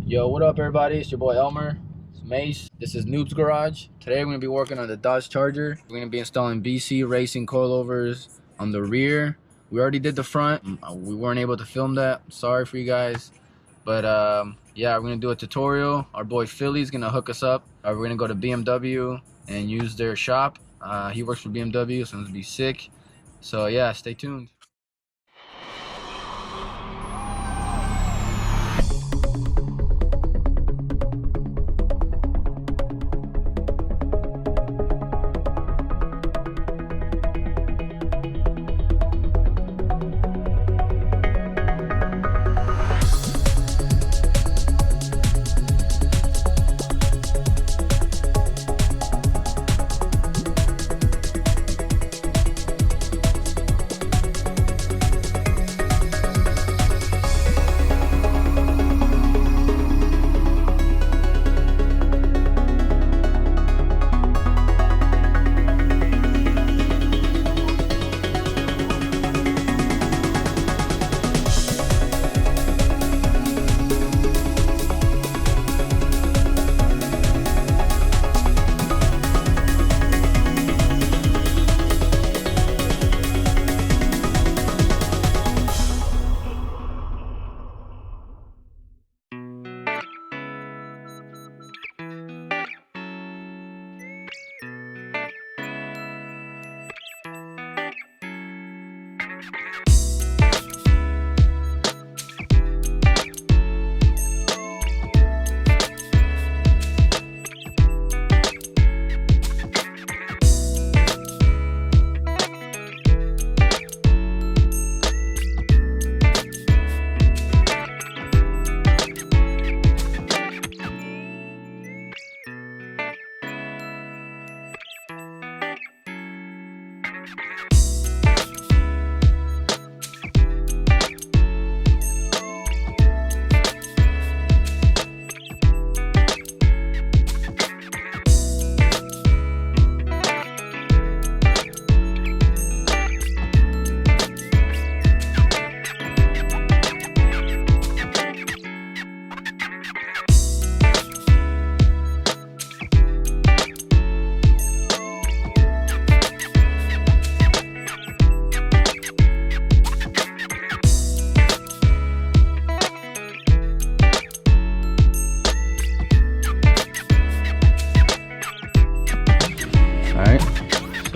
Yo, what up everybody? It's your boy Elmer. It's Mase. This is Noob's Garage. Today we're going to be working on the Dodge Charger. We're going to be installing BC Racing coilovers on the rear. We already did the front. We weren't able to film that. Sorry for you guys. But yeah, we're going to do a tutorial. Our boy Philly's going to hook us up. We're going to go to BMW and use their shop. He works for BMW, so it's going to be sick. So yeah, stay tuned.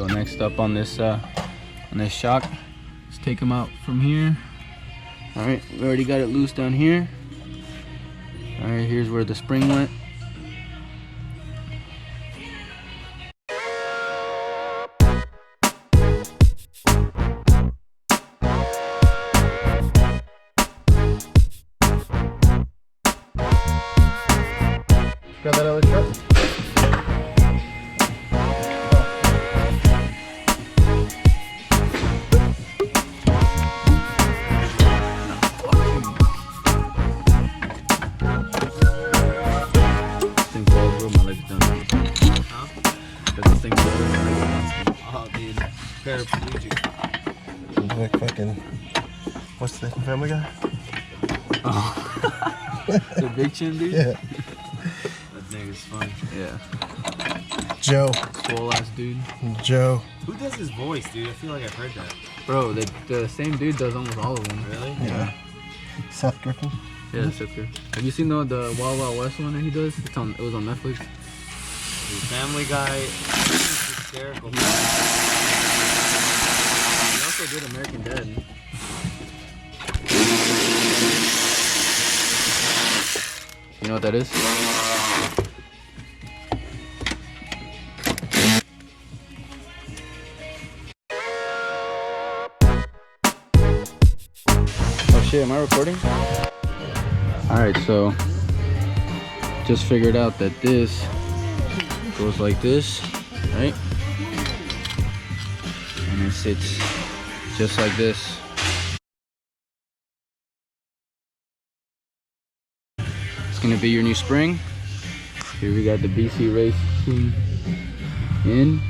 Next up on this shock, let's take them out from here. All right, we already got it loose down here. All right, here's where the spring went. Grab that other truck. Like fucking, what's the Family Guy? Oh, the big chin dude? Yeah. That nigga's funny. Yeah. Joe. Swole ass dude. Joe. Who does his voice, dude? I feel like I've heard that. Bro, the same dude does almost all of them. Really? Yeah. Seth Griffin. Yeah, Seth Griffin. Have you seen the Wild Wild West one that he does? It was on Netflix. The Family Guy is hysterical. He also did American Dad. You know what that is? Oh shit, am I recording? Alright, so just figured out that this goes like this, right? And it sits just like this. It's gonna be your new spring. Here we got the BC Racing in.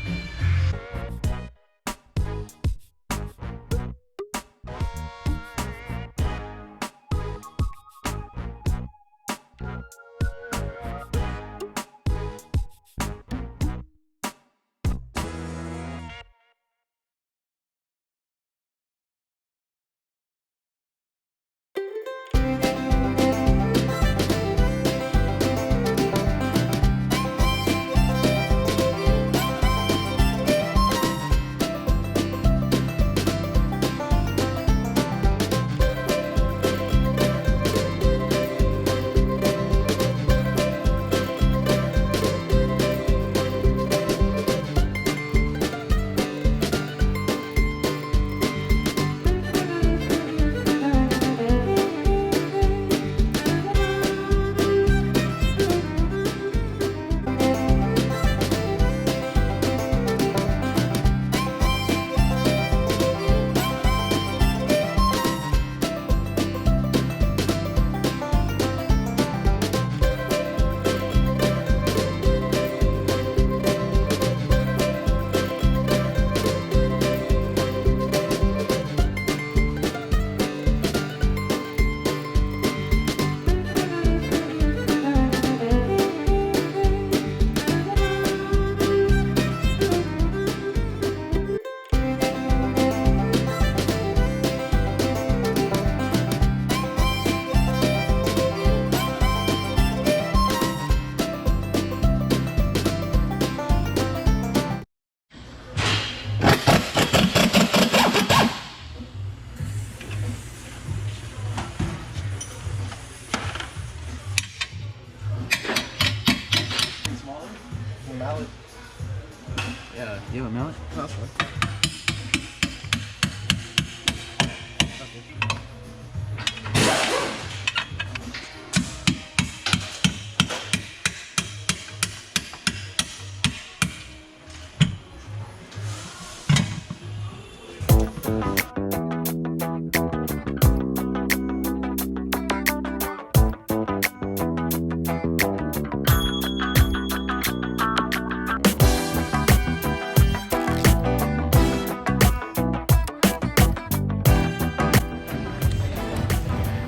You have a mallet? That's fine.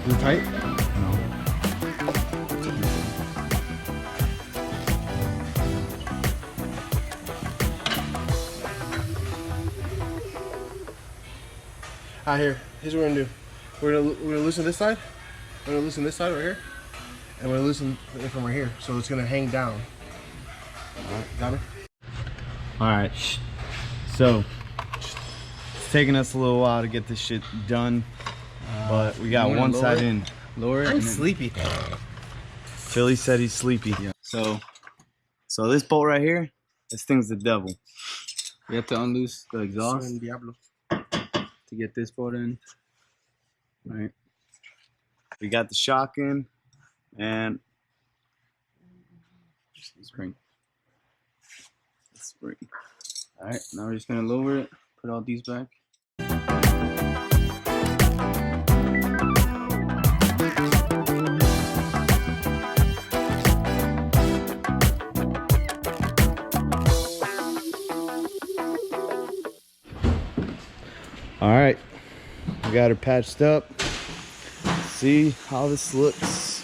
Is it tight? Alright, here's what we're gonna do. We're gonna loosen this side. We're gonna loosen this side right here, and we're gonna loosen it from right here, so it's gonna hang down. Alright, got it? Alright, so it's taking us a little while to get this shit done, but we got one side in. Lower it. I'm sleepy. Philly said he's sleepy. Yeah. So this bolt right here, this thing's the devil. We have to unloose the exhaust Son Diablo. to get this bolt in. All right. We got the shock in, and Spring. spring. All right. Now we're just gonna lower it. Put all these back. All right, we got her patched up. See how this looks.